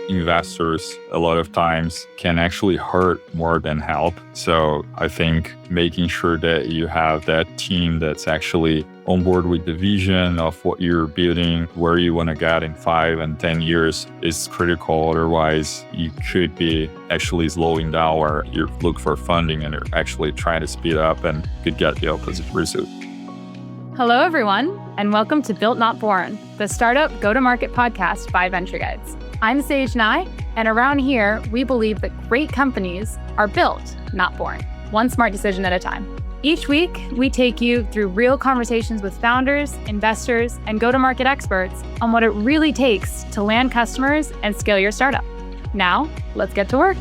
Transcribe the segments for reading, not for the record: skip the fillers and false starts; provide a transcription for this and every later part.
investors a lot of times can actually hurt more than help. So I think making sure that you have that team that's actually on board with the vision of what you're building, where you want to get in 5 and 10 years is critical. Otherwise, you could be actually slowing down or you look for funding and you're actually trying to speed up and could get the opposite result. Hello, everyone, and welcome to Built Not Born, the startup go-to-market podcast by Venture Guides. I'm Sage Nye, and around here, we believe that great companies are built, not born, one smart decision at a time. Each week, we take you through real conversations with founders, investors, and go-to-market experts on what it really takes to land customers and scale your startup. Now, let's get to work.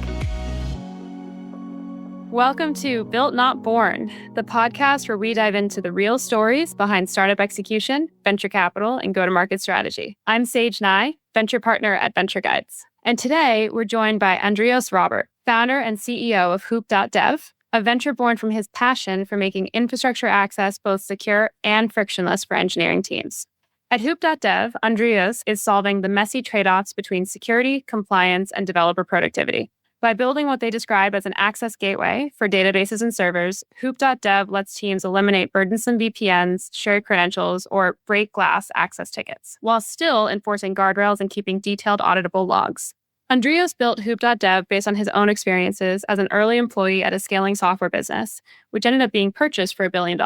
Welcome to Built Not Born, the podcast where we dive into the real stories behind startup execution, venture capital, and go-to-market strategy. I'm Sage Nye, venture partner at Venture Guides. And today, we're joined by Andrios Robert, founder and CEO of Hoop.dev, a venture born from his passion for making infrastructure access both secure and frictionless for engineering teams. At Hoop.dev, Andrios is solving the messy trade-offs between security, compliance, and developer productivity. By building what they describe as an access gateway for databases and servers, Hoop.dev lets teams eliminate burdensome VPNs, shared credentials, or break glass access tickets, while still enforcing guardrails and keeping detailed auditable logs. Andrios built Hoop.dev based on his own experiences as an early employee at a scaling software business, which ended up being purchased for $1 billion.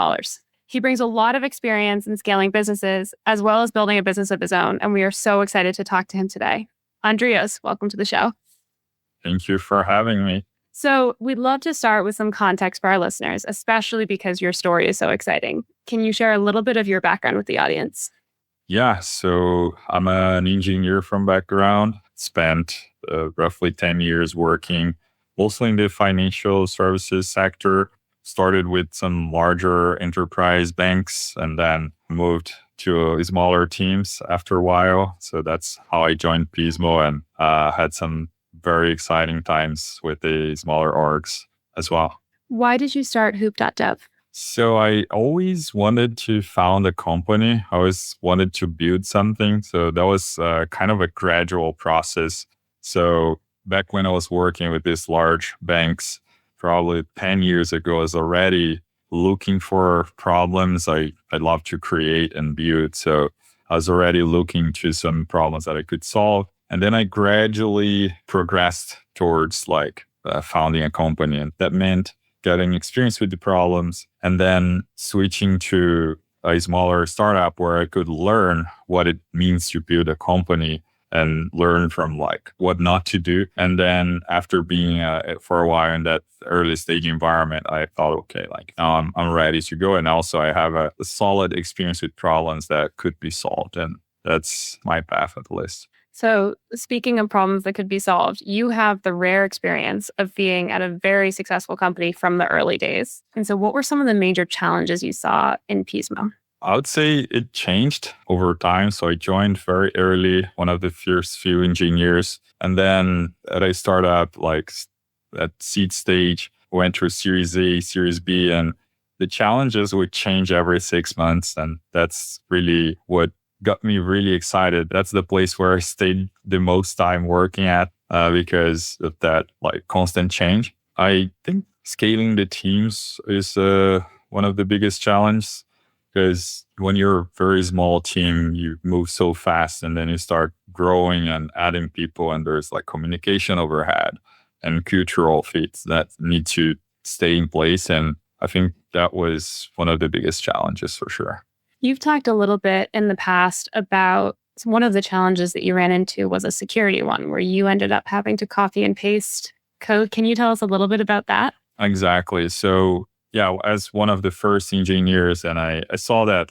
He brings a lot of experience in scaling businesses, as well as building a business of his own, and we are so excited to talk to him today. Andrios, welcome to the show. Thank you for having me. So we'd love to start with some context for our listeners, especially because your story is so exciting. Can you share a little bit of your background with the audience? Yeah, so I'm an engineer from background, spent roughly 10 years working mostly in the financial services sector, started with some larger enterprise banks and then moved to smaller teams after a while. So that's how I joined Pismo and had some very exciting times with the smaller orgs as well. Why did you start Hoop.dev? So I always wanted to found a company. I always wanted to build something. So that was kind of a gradual process. So back when I was working with these large banks, probably 10 years ago, I was already looking for problems I'd love to create and build. So I was already looking to some problems that I could solve. And then I gradually progressed towards founding a company. And that meant getting experience with the problems and then switching to a smaller startup where I could learn what it means to build a company and learn from what not to do. And then after being for a while in that early stage environment, I thought, okay, now I'm ready to go. And also I have a solid experience with problems that could be solved. And that's my path at least. So speaking of problems that could be solved, you have the rare experience of being at a very successful company from the early days. And so what were some of the major challenges you saw in Pismo? I would say it changed over time. So I joined very early, one of the first few engineers. And then at a startup, at seed stage, went through Series A, Series B, and the challenges would change every 6 months. And that's really what got me really excited. That's the place where I stayed the most time working at because of that constant change. I think scaling the teams is one of the biggest challenges because when you're a very small team, you move so fast and then you start growing and adding people and there's communication overhead and cultural fits that need to stay in place. And I think that was one of the biggest challenges for sure. You've talked a little bit in the past about one of the challenges that you ran into was a security one where you ended up having to copy and paste code. Can you tell us a little bit about that? Exactly. So yeah, as one of the first engineers, and I saw that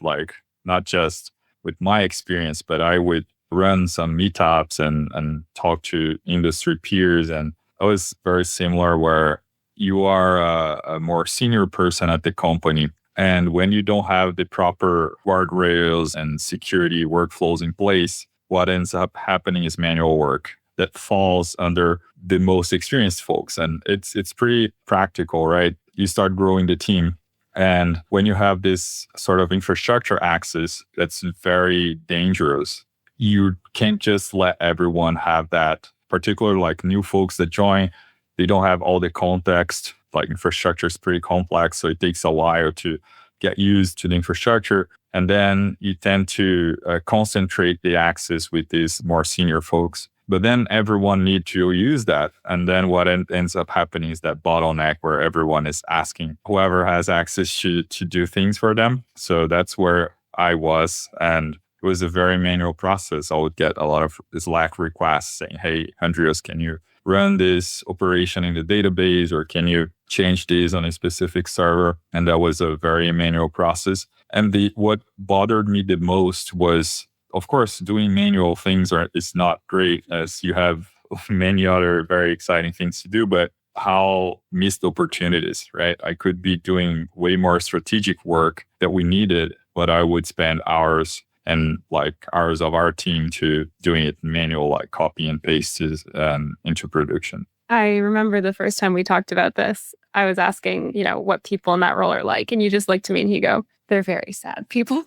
not just with my experience, but I would run some meetups and talk to industry peers. And it was very similar where you are a more senior person at the company. And when you don't have the proper guardrails and security workflows in place, what ends up happening is manual work that falls under the most experienced folks. And it's pretty practical, right? You start growing the team. And when you have this sort of infrastructure access that's very dangerous, you can't just let everyone have that particularly like new folks that join, they don't have all the context. Like infrastructure is pretty complex, so it takes a while to get used to the infrastructure. And then you tend to concentrate the access with these more senior folks. But then everyone need to use that. And then what ends up happening is that bottleneck where everyone is asking whoever has access to do things for them. So that's where I was. And it was a very manual process. I would get a lot of Slack requests saying, hey, Andrios, can you run this operation in the database, or can you change this on a specific server? And that was a very manual process. And what bothered me the most was, of course, doing manual things is not great, as you have many other very exciting things to do, but how missed opportunities, right? I could be doing way more strategic work that we needed, but I would spend hours and like hours of our team to doing it manual, like copy and paste into production. I remember the first time we talked about this, I was asking, what people in that role are like. And you just looked at me and you go, they're very sad people.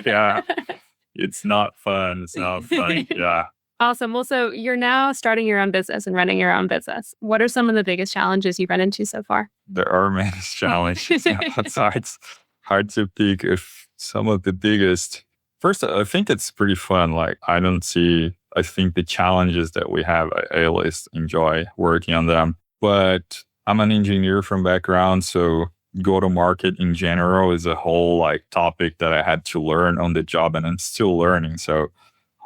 Yeah. It's not fun. It's not fun. Yeah. Awesome. Well, so you're now starting your own business and running your own business. What are some of the biggest challenges you've run into so far? There are many challenges. It's hard to pick if some of the biggest. First, I think it's pretty fun. Like, I think the challenges that we have, I always enjoy working on them. But I'm an engineer from background, so go-to-market in general is a whole like topic that I had to learn on the job, and I'm still learning. So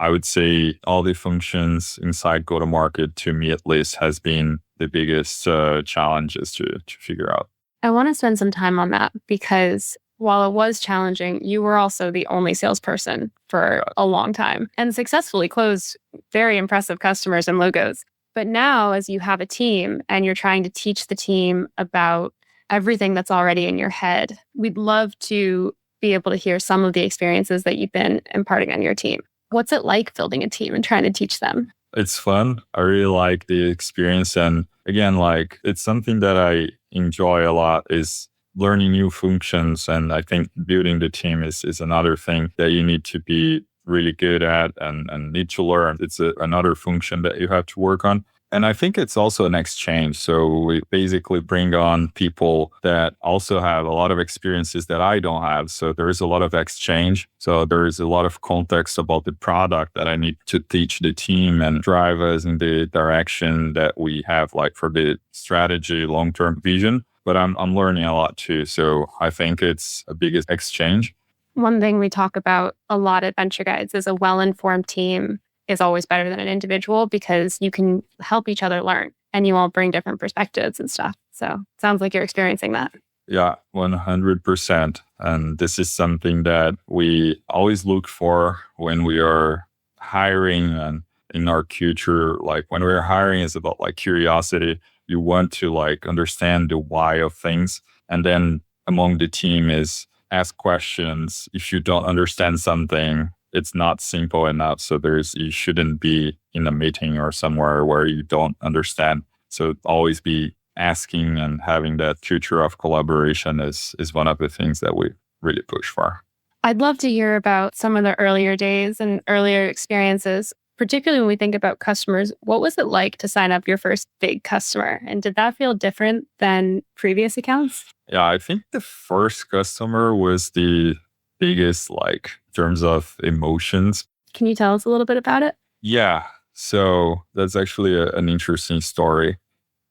I would say all the functions inside go-to-market, to me at least, has been the biggest challenges to figure out. I want to spend some time on that because while it was challenging, you were also the only salesperson for a long time and successfully closed very impressive customers and logos. But now, as you have a team and you're trying to teach the team about everything that's already in your head, we'd love to be able to hear some of the experiences that you've been imparting on your team. What's it like building a team and trying to teach them? It's fun. I really like the experience. And again, like it's something that I enjoy a lot is learning new functions. And I think building the team is another thing that you need to be really good at and need to learn. It's another function that you have to work on. And I think it's also an exchange. So we basically bring on people that also have a lot of experiences that I don't have. So there is a lot of exchange. So there is a lot of context about the product that I need to teach the team and drive us in the direction that we have, like for the strategy, long-term vision. But I'm learning a lot too. So I think it's a big exchange. One thing we talk about a lot at Venture Guides is a well-informed team is always better than an individual because you can help each other learn and you all bring different perspectives and stuff. So it sounds like you're experiencing that. Yeah, 100%. And this is something that we always look for when we are hiring and in our culture. Like when we're hiring, it's about like curiosity. You want to like understand the why of things. And then among the team is ask questions. If you don't understand something, it's not simple enough. So you shouldn't be in a meeting or somewhere where you don't understand. So always be asking and having that culture of collaboration is one of the things that we really push for. I'd love to hear about some of the earlier days and earlier experiences, particularly when we think about customers. What was it like to sign up your first big customer? And did that feel different than previous accounts? Yeah, I think the first customer was the biggest, like in terms of emotions. Can you tell us a little bit about it? Yeah. So that's actually an interesting story.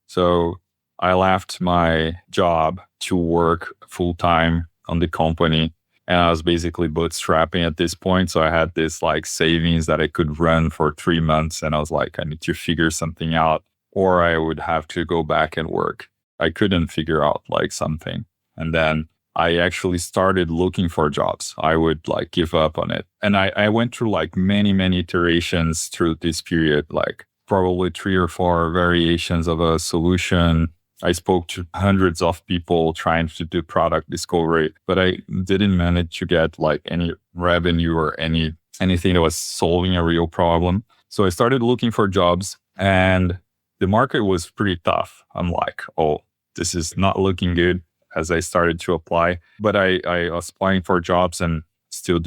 So I left my job to work full time on the company. And I was basically bootstrapping at this point. So I had this like savings that I could run for 3 months. And I was like, I need to figure something out or I would have to go back and work. I couldn't figure out like something. And then I actually started looking for jobs. I would like give up on it. And I went through like many iterations through this period, like probably 3 or 4 variations of a solution. I spoke to hundreds of people trying to do product discovery, but I didn't manage to get like any revenue or anything that was solving a real problem. So I started looking for jobs and the market was pretty tough. I'm like, oh, this is not looking good as I started to apply, but I was applying for jobs and still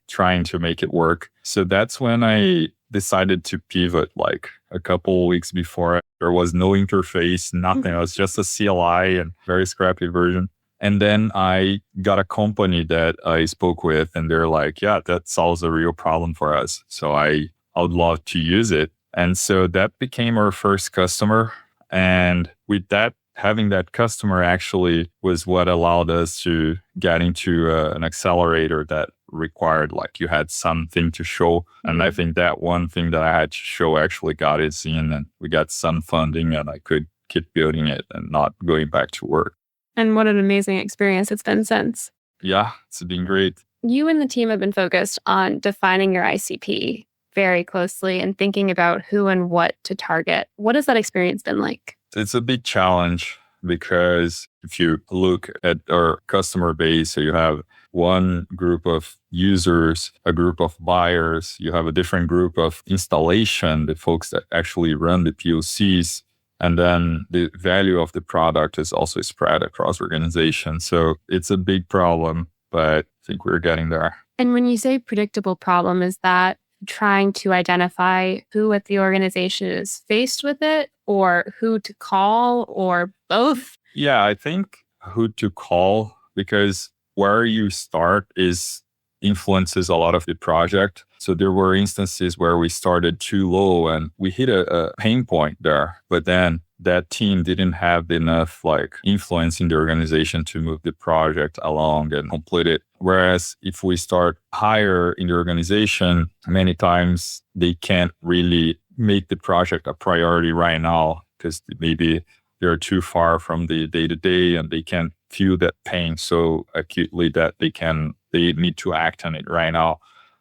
trying to make it work. So that's when I decided to pivot like a couple of weeks before. There was no interface, nothing. It was just a CLI and very scrappy version. And then I got a company that I spoke with and they're like, yeah, that solves a real problem for us. So I would love to use it. And so that became our first customer. And with that, having that customer actually was what allowed us to get into an accelerator that required like you had something to show. And I think that one thing that I had to show actually got us in, and we got some funding and I could keep building it and not going back to work. And what an amazing experience it's been since. Yeah, it's been great. You and the team have been focused on defining your ICP very closely and thinking about who and what to target. What has that experience been like? It's a big challenge because if you look at our customer base, so you have one group of users, a group of buyers, you have a different group of installation, the folks that actually run the POCs, and then the value of the product is also spread across organizations. So it's a big problem, but I think we're getting there. And when you say predictable problem, is that trying to identify who at the organization is faced with it or who to call or both? Yeah, I think who to call, because where you start influences a lot of the project. So there were instances where we started too low and we hit a pain point there, but then that team didn't have enough like influence in the organization to move the project along and complete it. Whereas if we start higher in the organization, many times they can't really make the project a priority right now because maybe they're too far from the day-to-day and they can't feel that pain so acutely that they need to act on it right now.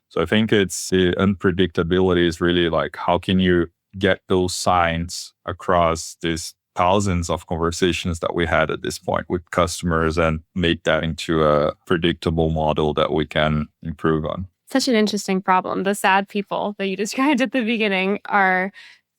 So I think it's the unpredictability is really like, how can you get those signs across these thousands of conversations that we had at this point with customers and make that into a predictable model that we can improve on. Such an interesting problem. The sad people that you described at the beginning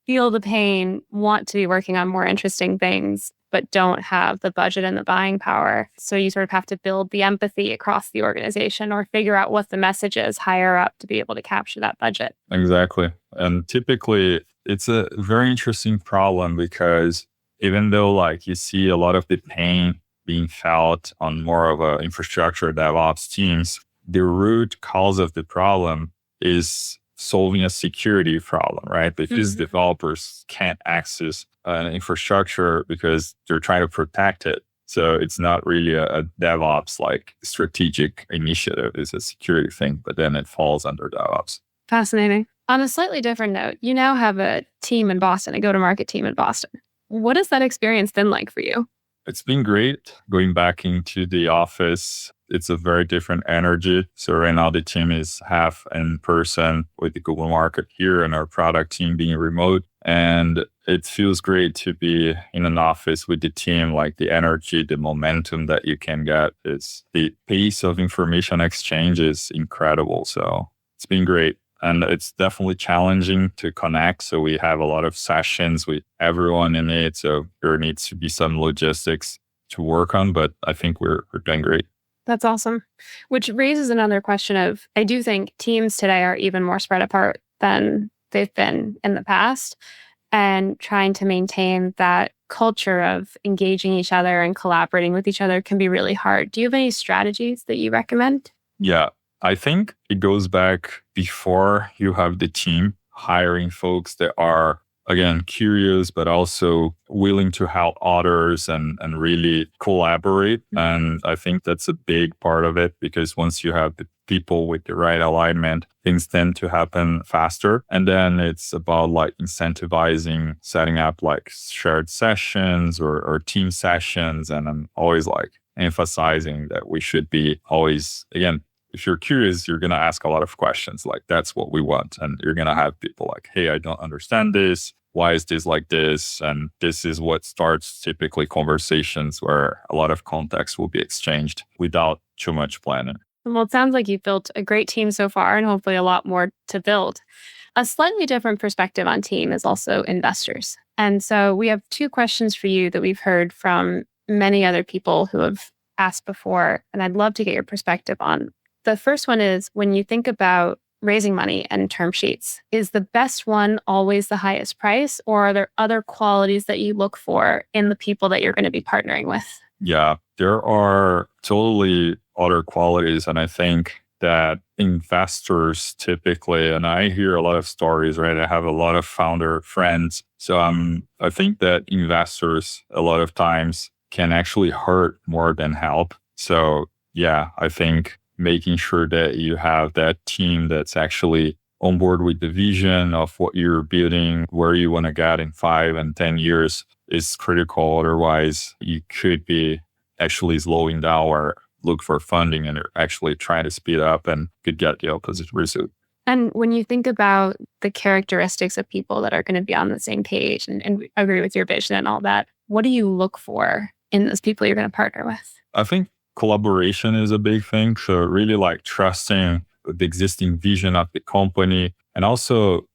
feel the pain, want to be working on more interesting things, but don't have the budget and the buying power. So you sort of have to build the empathy across the organization or figure out what the message is higher up to be able to capture that budget. Exactly. And typically it's a very interesting problem because even though like you see a lot of the pain being felt on more of a infrastructure DevOps teams, the root cause of the problem is solving a security problem, right? Because developers can't access an infrastructure because they're trying to protect it. So it's not really a DevOps like strategic initiative. It's a security thing, but then it falls under DevOps. Fascinating. On a slightly different note, you now have a team in Boston, a go-to-market team in Boston. What has that experience been like for you? It's been great going back into the office. It's a very different energy. So right now the team is half in person with the Google market here and our product team being remote. And it feels great to be in an office with the team, like the energy, the momentum that you can get. The pace of information exchange is incredible. So it's been great. And it's definitely challenging to connect. So we have a lot of sessions with everyone in it. So there needs to be some logistics to work on, but I think we're doing great. That's awesome. Which raises another question of, I do think teams today are even more spread apart than they've been in the past. And trying to maintain that culture of engaging each other and collaborating with each other can be really hard. Do you have any strategies that you recommend? Yeah. I think it goes back before you have the team hiring folks that are, again, curious, but also willing to help others and really collaborate. And I think that's a big part of it because once you have the people with the right alignment, things tend to happen faster. And then it's about like incentivizing, setting up like shared sessions or team sessions. And I'm always like emphasizing that we should be always, again, if you're curious, you're going to ask a lot of questions. Like, that's what we want. And you're going to have people like, hey, I don't understand this. Why is this like this? And this is what starts typically conversations where a lot of context will be exchanged without too much planning. Well, it sounds like you've built a great team so far and hopefully a lot more to build. A slightly different perspective on team is also investors. And so we have two questions for you that we've heard from many other people who have asked before. And I'd love to get your perspective on. The first one is, when you think about raising money and term sheets. Is the best one always the highest price, or are there other qualities that you look for in the people that you're going to be partnering with? Yeah, there are totally other qualities. And I think that investors typically, and I hear a lot of stories, right? I have a lot of founder friends. So I think that investors a lot of times can actually hurt more than help. So yeah, I think making sure that you have that team that's actually on board with the vision of what you're building, where you want to get in 5 and 10 years is critical. Otherwise, you could be actually slowing down or look for funding and actually try to speed up and could get the opposite result. And when you think about the characteristics of people that are going to be on the same page and agree with your vision and all that, what do you look for in those people you're going to partner with? I think collaboration is a big thing. So really like trusting the existing vision of the company and also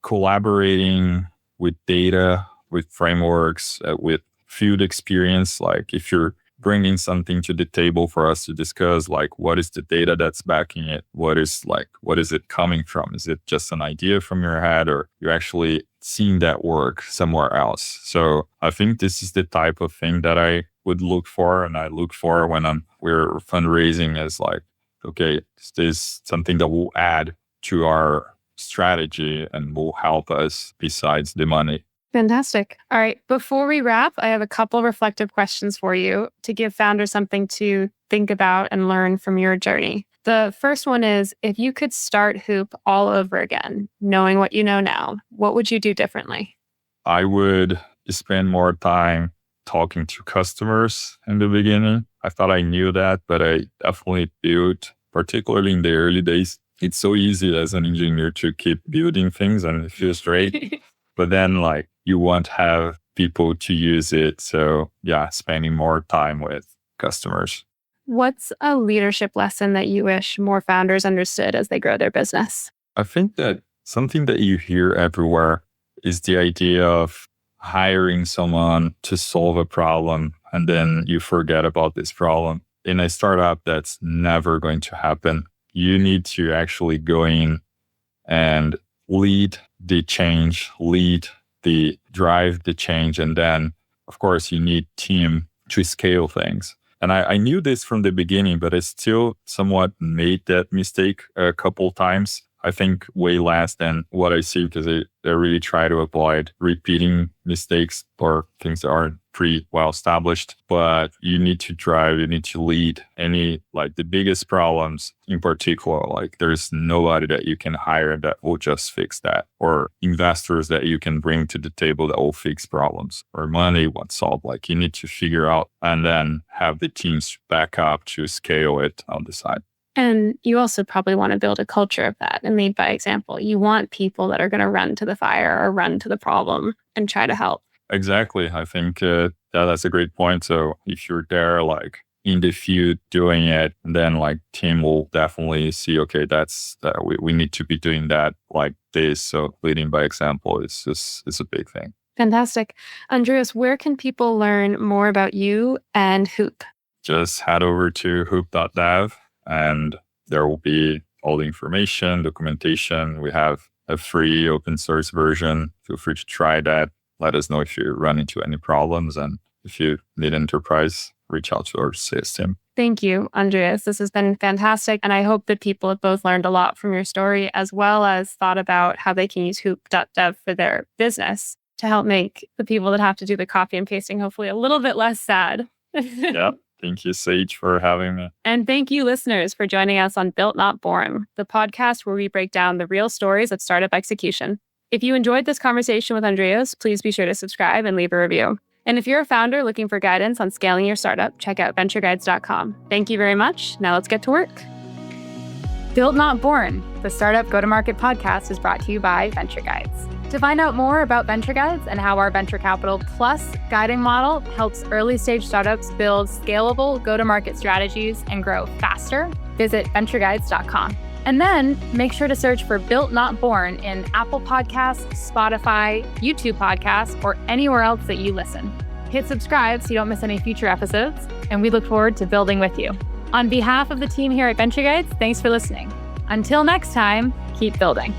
collaborating with data, with frameworks, with field experience. Like if you're bringing something to the table for us to discuss, like what is the data that's backing it? What is it coming from? Is it just an idea from your head or you're actually seeing that work somewhere else? So I think this is the type of thing that I would look for, and I look for when we're fundraising is like, okay, is this something that will add to our strategy and will help us besides the money? Fantastic. All right. Before we wrap, I have a couple reflective questions for you to give founders something to think about and learn from your journey. The first one is, if you could start Hoop all over again, knowing what you know now, what would you do differently? I would spend more time talking to customers in the beginning. I thought I knew that, but I definitely built, particularly in the early days. It's so easy as an engineer to keep building things and it feels great. But then like you won't have people to use it. So yeah, spending more time with customers. What's a leadership lesson that you wish more founders understood as they grow their business? I think that something that you hear everywhere is the idea of hiring someone to solve a problem and then you forget about this problem. In a startup, that's never going to happen. You need to actually go in and lead the change, drive the change. And then, of course, you need team to scale things. And I knew this from the beginning, but I still somewhat made that mistake a couple times. I think way less than what I see because I really try to avoid repeating mistakes or things that aren't pretty well established. But you need to drive, you need to lead the biggest problems in particular. Like there's nobody that you can hire that will just fix that, or investors that you can bring to the table that will fix problems, or money won't solve. Like you need to figure out and then have the teams back up to scale it on the side. And you also probably want to build a culture of that and lead by example. You want people that are going to run to the fire or run to the problem and try to help. Exactly. I think that's a great point. So if you're there, like in the field doing it, then like team will definitely see, okay, we need to be doing that like this. So leading by example is a big thing. Fantastic. Andrios, where can people learn more about you and Hoop? Just head over to Hoop.dev. And there will be all the information, documentation. We have a free open source version. Feel free to try that. Let us know if you run into any problems. And if you need enterprise, reach out to our sales team. Thank you, Andrios. This has been fantastic. And I hope that people have both learned a lot from your story, as well as thought about how they can use Hoop.dev for their business to help make the people that have to do the copy and pasting hopefully a little bit less sad. Yeah. Thank you, Sage, for having me. And thank you, listeners, for joining us on Built Not Born, the podcast where we break down the real stories of startup execution. If you enjoyed this conversation with Andrios, please be sure to subscribe and leave a review. And if you're a founder looking for guidance on scaling your startup, check out ventureguides.com. Thank you very much. Now let's get to work. Built Not Born, the startup go-to-market podcast, is brought to you by Venture Guides. To find out more about Venture Guides and how our Venture Capital Plus guiding model helps early-stage startups build scalable go-to-market strategies and grow faster, visit ventureguides.com. And then make sure to search for Built Not Born in Apple Podcasts, Spotify, YouTube Podcasts, or anywhere else that you listen. Hit subscribe so you don't miss any future episodes, and we look forward to building with you. On behalf of the team here at Venture Guides, thanks for listening. Until next time, keep building.